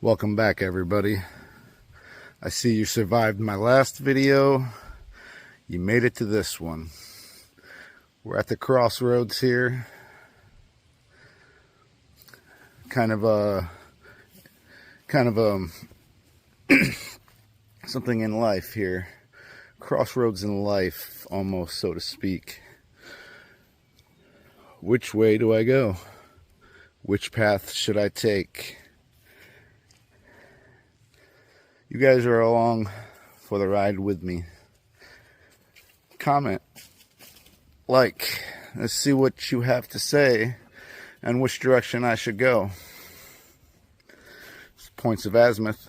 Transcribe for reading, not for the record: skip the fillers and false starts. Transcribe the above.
Welcome back, everybody. I see you survived my last video. You made it to this one. We're at the crossroads here. Kind of a something in life here. Crossroads in life, almost, so to speak. Which way do I go? Which path should I take? You guys are along for the ride with me. Comment, like, let's see what you have to say and which direction I should go. Points of azimuth.